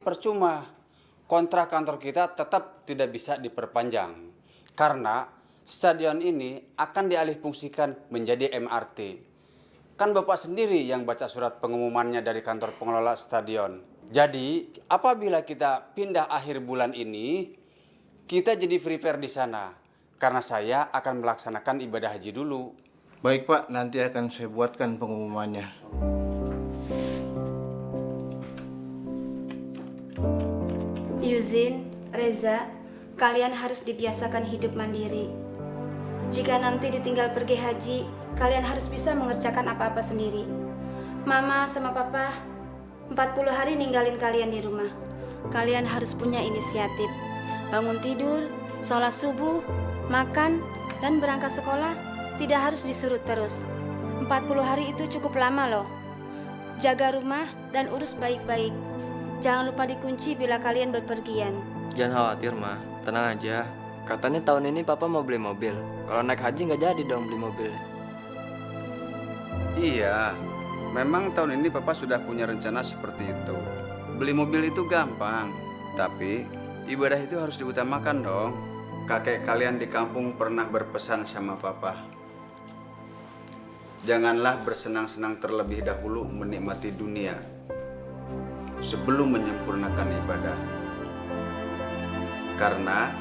percuma. Kontrak kantor kita tetap tidak bisa diperpanjang. Karena stadion ini akan dialihfungsikan menjadi MRT. Kan Bapak sendiri yang baca surat pengumumannya dari kantor pengelola stadion. Jadi, apabila kita pindah akhir bulan ini, kita jadi free fair di sana. Karena saya akan melaksanakan ibadah haji dulu. Baik Pak, nanti akan saya buatkan pengumumannya. Yuzin, Reza, kalian harus dibiasakan hidup mandiri. Jika nanti ditinggal pergi haji, kalian harus bisa mengerjakan apa-apa sendiri. Mama sama Papa 40 hari ninggalin kalian di rumah. Kalian harus punya inisiatif. Bangun tidur, sholat subuh, makan, dan berangkat sekolah tidak harus disuruh terus. 40 hari itu cukup lama loh. Jaga rumah dan urus baik-baik. Jangan lupa dikunci bila kalian berpergian. Jangan khawatir, Ma. Tenang aja. Katanya tahun ini Papa mau beli mobil. Kalau naik haji nggak jadi dong beli mobil. Iya, memang tahun ini Papa sudah punya rencana seperti itu. Beli mobil itu gampang, tapi ibadah itu harus diutamakan dong. Kakek kalian di kampung pernah berpesan sama Papa. Janganlah bersenang-senang terlebih dahulu menikmati dunia sebelum menyempurnakan ibadah. Karena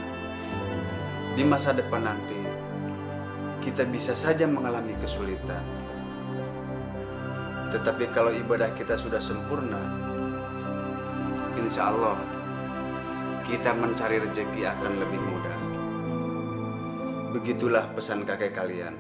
di masa depan nanti kita bisa saja mengalami kesulitan. Tetapi kalau ibadah kita sudah sempurna, insya Allah kita mencari rezeki akan lebih mudah. Begitulah pesan kakek kalian.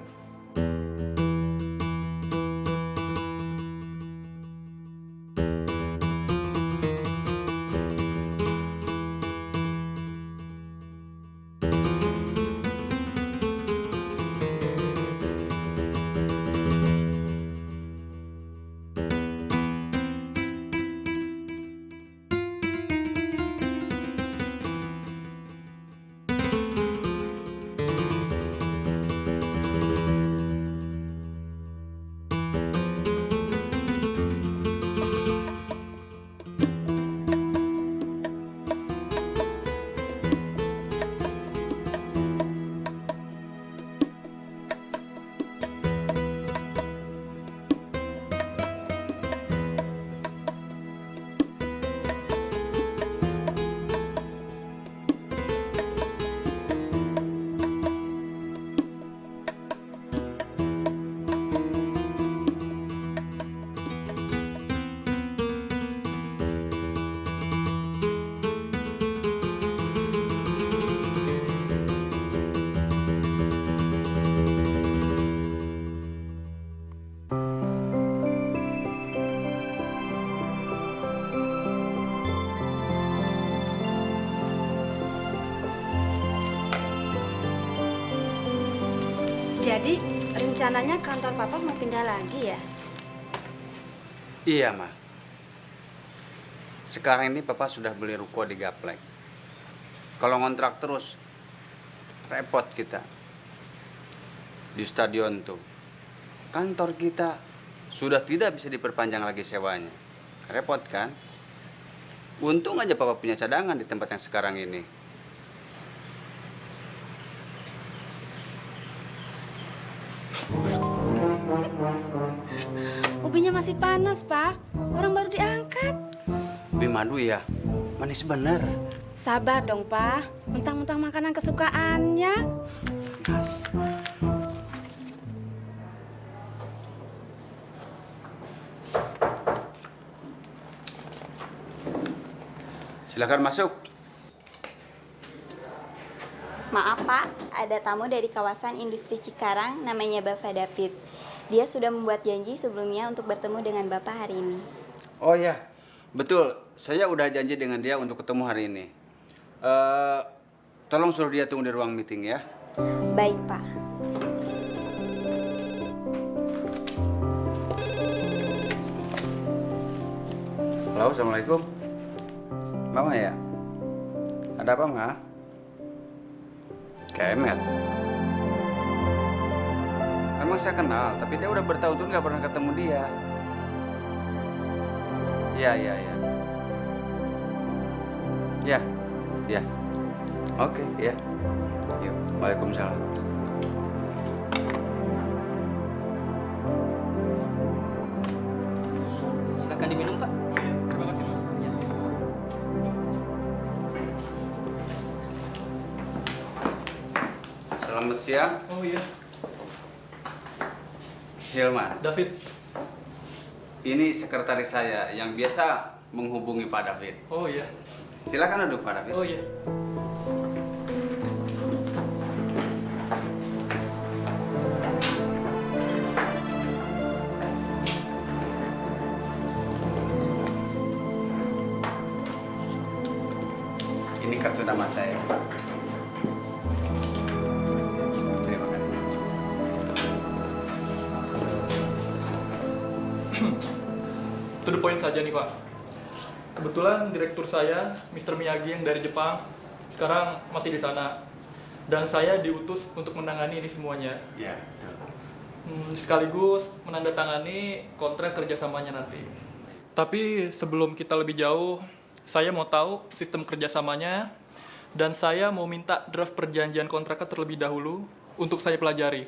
Jadi, rencananya kantor Papa mau pindah lagi ya? Iya, Ma. Sekarang ini Papa sudah beli ruko di Gaplek. Kalau ngontrak terus, repot kita. Di stadion tuh, kantor kita sudah tidak bisa diperpanjang lagi sewanya. Repot kan? Untung aja Papa punya cadangan di tempat yang sekarang ini. Ubinya masih panas, Pak. Orang baru diangkat. Ubi madu ya? Manis bener. Sabar dong, Pak. Mentang-mentang makanan kesukaannya. Mas. Silakan masuk. Maaf Pak, ada tamu dari kawasan industri Cikarang namanya Bapak David. Dia sudah membuat janji sebelumnya untuk bertemu dengan Bapak hari ini. Oh ya, betul. Saya udah janji dengan dia untuk ketemu hari ini. Tolong suruh dia tunggu di ruang meeting ya. Baik Pak. Halo, Assalamualaikum. Mama ya? Ada apa, Ma? Kemet. Memang saya kenal, tapi dia udah bertahun-tahun gak pernah ketemu dia. Iya. Ya, ya. Oke, ya. Yuk, Waalaikumsalam. Silakan diminum, Pak. Terima kasih, Mas. Selamat siang, Oh iya, Hilman. David. Ini sekretaris saya yang biasa menghubungi Pak David. Oh iya, Silakan duduk Pak David. oh iya. Ini kartu nama saya. Terima kasih. To the point saja nih Pak. Kebetulan direktur saya, Mr. Miyagi yang dari Jepang, sekarang masih di sana. Dan saya diutus untuk menangani ini semuanya. Ya, betul. Sekaligus menandatangani kontrak kerjasamanya nanti. Tapi sebelum kita lebih jauh, saya mau tahu sistem kerjasamanya, dan saya mau minta draft perjanjian kontraknya terlebih dahulu untuk saya pelajari.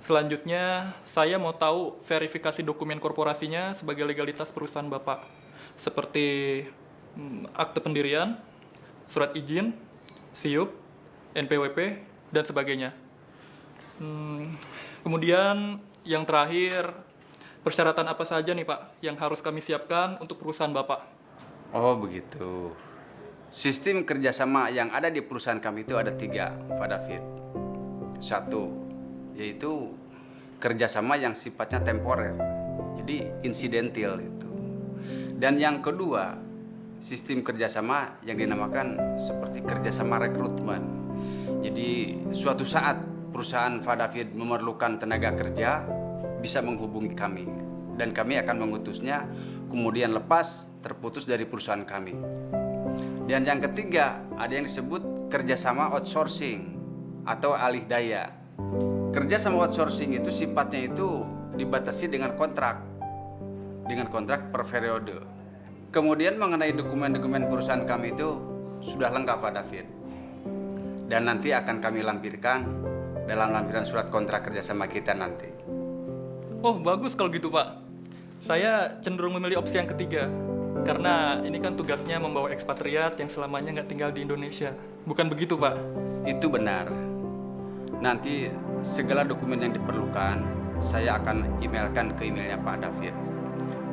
Selanjutnya, saya mau tahu verifikasi dokumen korporasinya sebagai legalitas perusahaan Bapak. Seperti akte pendirian, surat izin, SIUP, NPWP, dan sebagainya. Kemudian yang terakhir, persyaratan apa saja nih Pak yang harus kami siapkan untuk perusahaan Bapak? Oh begitu. Sistem kerjasama yang ada di perusahaan kami itu ada 3, Pak David. 1, yaitu kerjasama yang sifatnya temporer, jadi insidental itu. Dan yang kedua, sistem kerjasama yang dinamakan seperti kerjasama rekrutmen. Jadi suatu saat perusahaan Pak David memerlukan tenaga kerja, bisa menghubungi kami. Dan kami akan mengutusnya, kemudian lepas, terputus dari perusahaan kami. Dan yang ketiga, ada yang disebut kerjasama outsourcing atau alih daya. Kerjasama outsourcing itu sifatnya itu dibatasi dengan kontrak per periode. Kemudian mengenai dokumen-dokumen perusahaan kami itu sudah lengkap Pak David. Dan nanti akan kami lampirkan dalam lampiran surat kontrak kerjasama kita nanti. Oh, bagus kalau gitu, Pak. Saya cenderung memilih opsi yang ketiga. Karena ini kan tugasnya membawa ekspatriat yang selamanya nggak tinggal di Indonesia. Bukan begitu, Pak? Itu benar. Nanti segala dokumen yang diperlukan, saya akan emailkan ke emailnya Pak David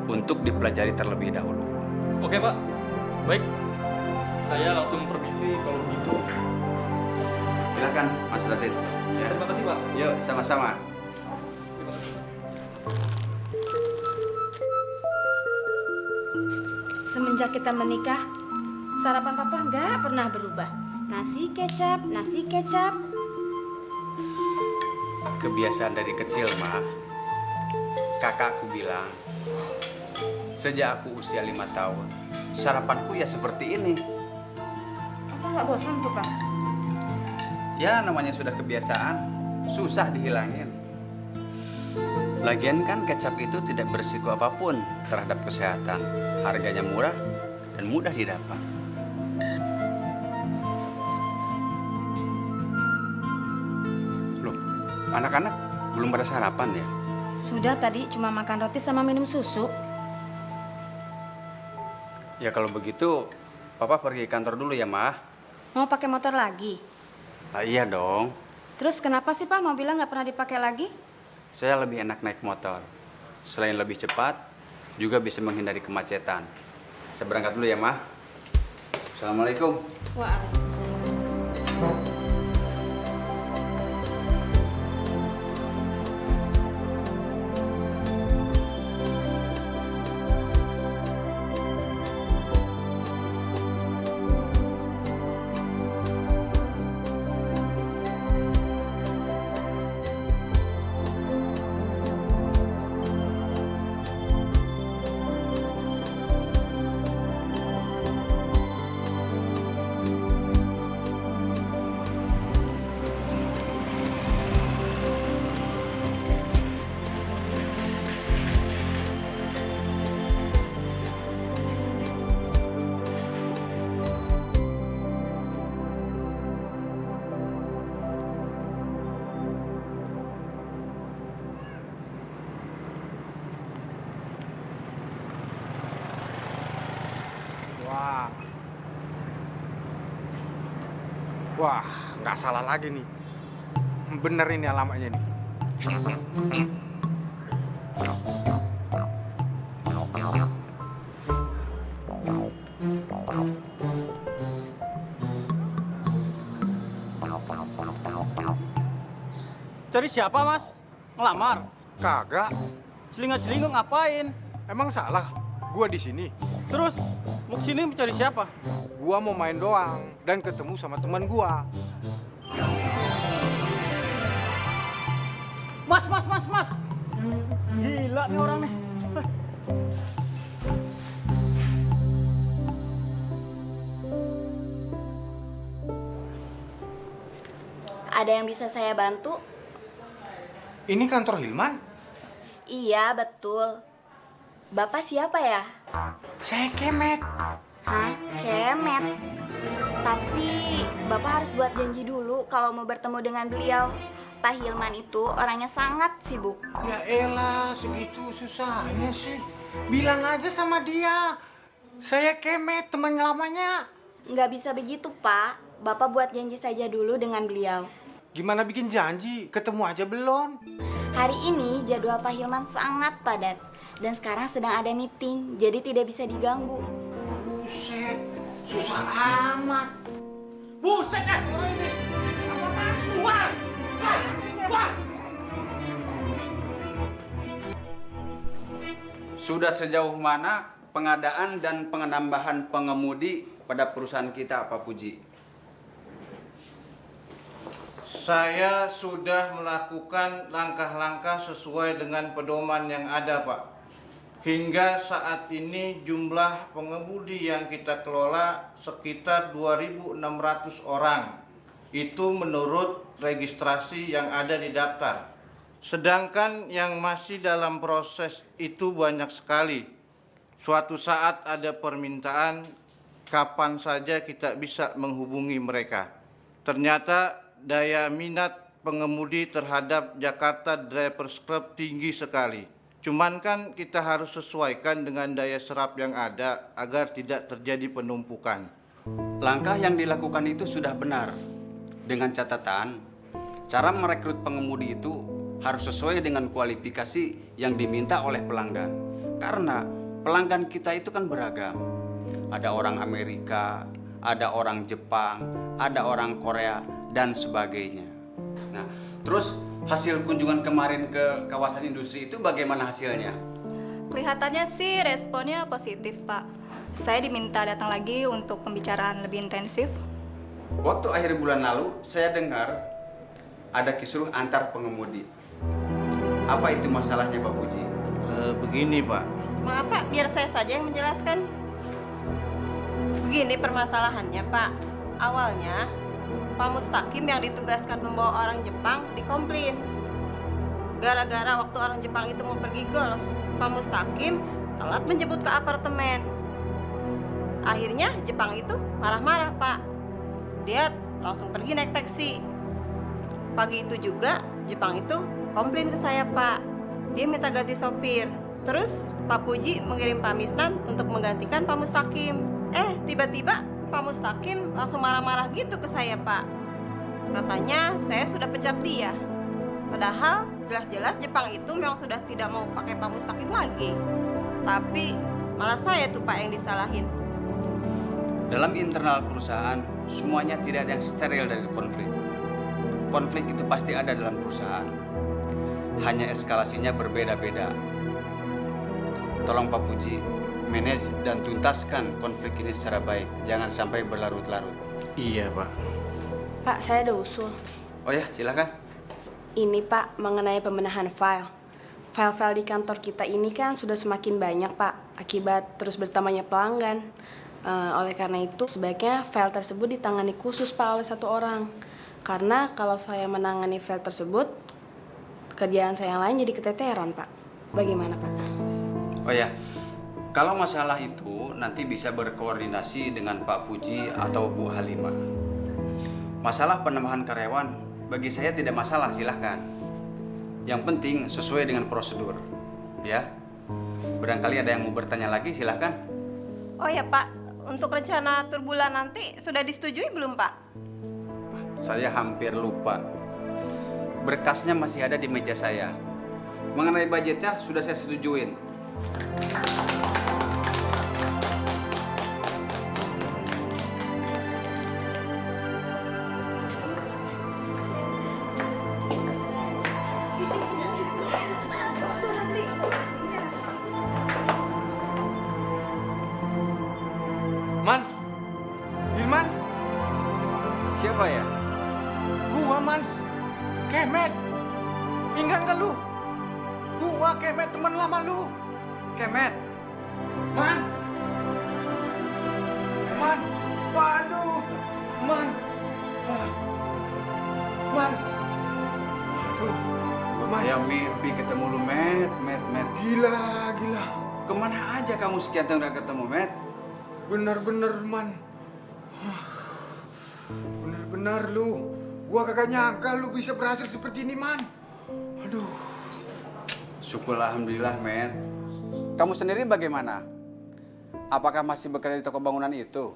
untuk dipelajari terlebih dahulu. Oke, Pak. Baik. Saya langsung permisi kalau begitu. Silakan, Mas David. Ya. Terima kasih, Pak. Yuk, sama-sama. Terima kasih. Semenjak kita menikah, sarapan papa nggak pernah berubah. Nasi kecap, nasi kecap. Kebiasaan dari kecil, Ma. Kakakku bilang, sejak aku usia 5 tahun, sarapanku ya seperti ini. Papa nggak bosan tuh, Pak? Ya, namanya sudah kebiasaan, susah dihilangin. Lagian kan kecap itu tidak berisiko apapun terhadap kesehatan. Harganya murah dan mudah didapat. Loh, anak-anak belum pada sarapan ya? Sudah tadi cuma makan roti sama minum susu. Ya kalau begitu, Papa pergi kantor dulu ya, Ma. Mau pakai motor lagi? Ah, iya dong, Terus kenapa sih Pak mobilnya nggak pernah dipakai lagi? saya lebih enak naik motor. Selain lebih cepat, juga bisa menghindari kemacetan. Saya berangkat dulu ya, Ma. Assalamualaikum. Waalaikumsalam. Wah. Wah, nggak salah lagi nih. Bener ini alamatnya nih. Cari siapa, Mas? Ngelamar? Kagak. Celingak-celinguk ngapain? Emang salah gua di sini. Terus mau kesini mencari siapa? Gua mau main doang dan ketemu sama teman gua. Mas. Gila nih orang nih. Ada yang bisa saya bantu? Ini kantor Hilman? Iya, betul. Bapak siapa ya? Saya Kemet. Hah? Kemet? Tapi Bapak harus buat janji dulu kalau mau bertemu dengan beliau. Pak Hilman itu orangnya sangat sibuk. Ya elah, segitu susahnya sih. Bilang aja sama dia. Saya Kemet, teman lamanya. Nggak bisa begitu, Pak. Bapak buat janji saja dulu dengan beliau. Gimana bikin janji? Ketemu aja belum? Hari ini jadwal Pak Hilman sangat padat. Dan sekarang sedang ada meeting, jadi tidak bisa diganggu. Buset, susah amat. Buset orang ini. Keluar! Sudah sejauh mana pengadaan dan penambahan pengemudi pada perusahaan kita, Pak Puji? Saya sudah melakukan langkah-langkah sesuai dengan pedoman yang ada, Pak. Hingga saat ini jumlah pengemudi yang kita kelola sekitar 2.600 orang. Itu menurut registrasi yang ada di daftar. Sedangkan yang masih dalam proses itu banyak sekali. Suatu saat ada permintaan, kapan saja kita bisa menghubungi mereka. Ternyata daya minat pengemudi terhadap Jakarta Drivers Club tinggi sekali. Cuman kan kita harus sesuaikan dengan daya serap yang ada agar tidak terjadi penumpukan. Langkah yang dilakukan itu sudah benar. Dengan catatan, cara merekrut pengemudi itu harus sesuai dengan kualifikasi yang diminta oleh pelanggan. Karena pelanggan kita itu kan beragam. Ada orang Amerika, ada orang Jepang, ada orang Korea, dan sebagainya. Nah, terus hasil kunjungan kemarin ke kawasan industri itu bagaimana hasilnya? Kelihatannya sih responnya positif, Pak. Saya diminta datang lagi untuk pembicaraan lebih intensif. Waktu akhir bulan lalu, saya dengar ada kisruh antar pengemudi. Apa itu masalahnya, Pak Puji? Begini, Pak. Maaf Pak, biar saya saja yang menjelaskan. Begini permasalahannya Pak. Awalnya, Pak Mustaqim yang ditugaskan membawa orang Jepang dikomplain. Gara-gara waktu orang Jepang itu mau pergi golf, Pak Mustaqim telat menjemput ke apartemen. Akhirnya Jepang itu marah-marah Pak. Dia langsung pergi naik taksi. Pagi itu juga Jepang itu komplain ke saya Pak. Dia minta ganti sopir. Terus Pak Puji mengirim Pak Misnan untuk menggantikan Pak Mustaqim. Tiba-tiba Pak Mustaqim langsung marah-marah gitu ke saya Pak. Katanya saya sudah pecat dia. Padahal jelas-jelas Jepang itu memang sudah tidak mau pakai Pak Mustaqim lagi. Tapi malah saya tuh Pak yang disalahin. Dalam internal perusahaan, semuanya tidak ada yang steril dari konflik. Konflik itu pasti ada dalam perusahaan. Hanya eskalasinya berbeda-beda. Tolong Pak Puji, manage dan tuntaskan konflik ini secara baik. Jangan sampai berlarut-larut. Iya, Pak. Pak, saya ada usul. Oh ya, silakan. Ini Pak, mengenai pembenahan file. File-file di kantor kita ini kan sudah semakin banyak Pak, akibat terus bertambahnya pelanggan. Oleh karena itu, sebaiknya file tersebut ditangani khusus Pak oleh satu orang. Karena kalau saya menangani file tersebut, kerjaan saya yang lain jadi keteteran Pak. Bagaimana Pak? Oh ya, kalau masalah itu nanti bisa berkoordinasi dengan Pak Puji atau Bu Halimah. Masalah penambahan karyawan, bagi saya tidak masalah, silahkan. Yang penting sesuai dengan prosedur, ya. Barangkali ada yang mau bertanya lagi, silahkan. Oh ya Pak, untuk rencana tur bulan nanti sudah disetujui belum, Pak? Saya hampir lupa. Berkasnya masih ada di meja saya. Mengenai budgetnya sudah saya setujuin. Man, Hilman, Siapa ya? gua man, Kemet. Ingat gak lu? Gua Kemet teman lama lu. Kemet. Man, waduh, man, man, aduh, man, Saya mimpi ketemu lu, Met. gila. Kemana aja kamu sekian tahun gak ketemu, Met? Bener-bener man, bener-bener lu. Gua kagak nyangka lu bisa berhasil seperti ini man. Aduh. Syukur alhamdulillah, Met. Kamu sendiri bagaimana? Apakah masih bekerja di toko bangunan itu?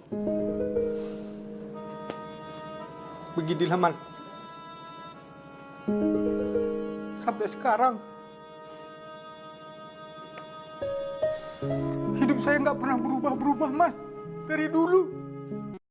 Beginilah man. Sampai sekarang hidup saya nggak pernah berubah-berubah mas. Dari dulu